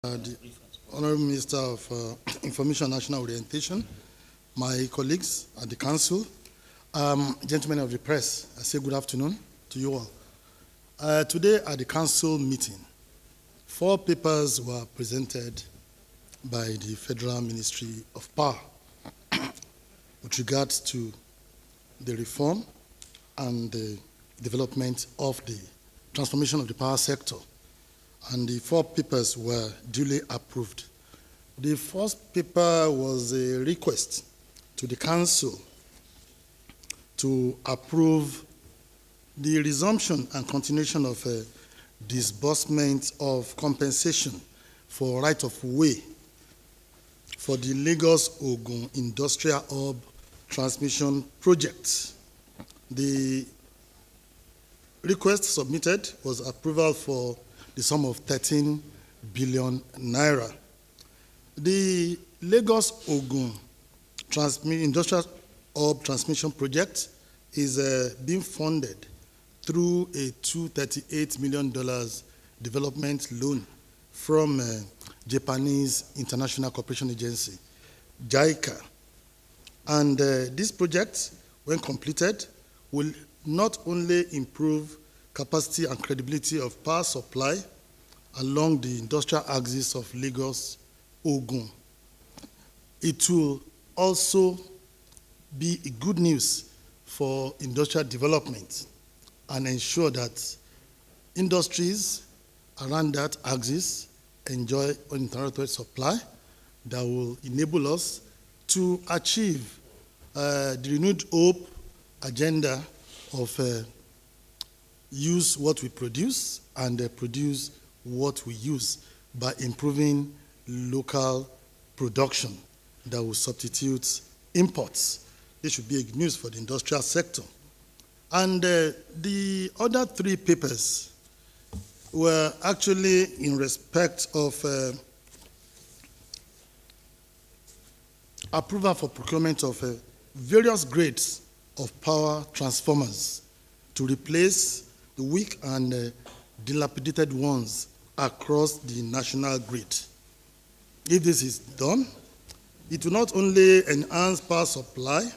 The Honorable Minister of Information and National Orientation, my colleagues at the Council, gentlemen of the press, I say good afternoon to you all. Today at the Council meeting, 4 papers were presented by the Federal Ministry of Power with regards to the reform and the development of the transformation of the power sector. And the 4 papers were duly approved. The first paper was a request to the Council to approve the resumption and continuation of disbursement of compensation for right-of-way for the Lagos-Ogun Industrial Hub Transmission Project. The request submitted was approval for the sum of 13 billion naira. The Lagos-Ogun Industrial Hub Transmission Project is being funded through a $238 million development loan from Japanese International Cooperation Agency, JICA. And this project, when completed, will not only improve capacity and credibility of power supply along the industrial axis of Lagos-Ogun. It will also be a good news for industrial development and ensure that industries around that axis enjoy uninterrupted supply that will enable us to achieve the renewed hope agenda of use what we produce and produce what we use by improving local production that will substitute imports. This should be good news for the industrial sector. And the other 3 papers were actually in respect of approval for procurement of various grades of power transformers to replace the weak and dilapidated ones across the national grid. If this is done, it will not only enhance power supply,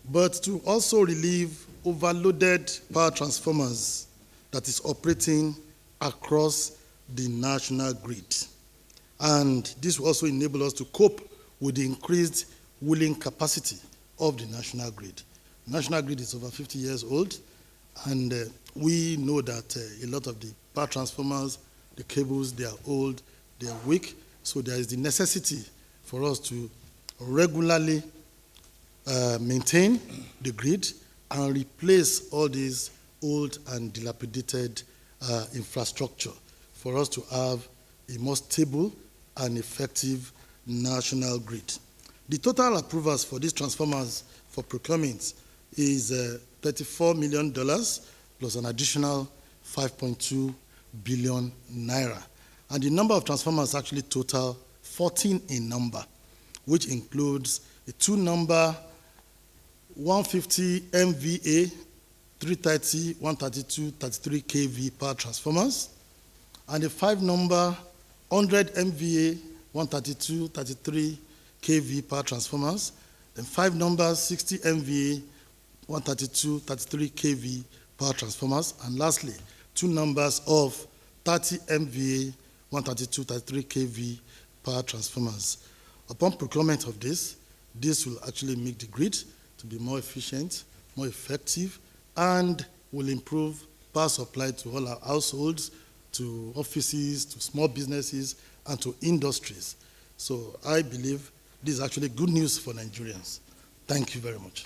but to also relieve overloaded power transformers that is operating across the national grid. And this will also enable us to cope with the increased wheeling capacity of the national grid. The national grid is over 50 years old, and we know that a lot of the power transformers, the cables, they are old, they are weak, so there is the necessity for us to regularly maintain the grid and replace all these old and dilapidated infrastructure for us to have a more stable and effective national grid. The total approvals for these transformers for procurement is $34 million plus an additional 5.2 billion naira. And the number of transformers actually total 14 in number, which includes a 2-number 150 MVA, 330, 132, 33 kV power transformers, and a 5-number 100 MVA, 132, 33 kV power transformers, then 5 numbers 60 MVA, 132, 33 kV power transformers, and lastly, 2 numbers of 30 MVA, 132, 33 kV power transformers. Upon procurement of this will actually make the grid to be more efficient, more effective, and will improve power supply to all our households, to offices, to small businesses, and to industries. So I believe this is actually good news for Nigerians. Thank you very much.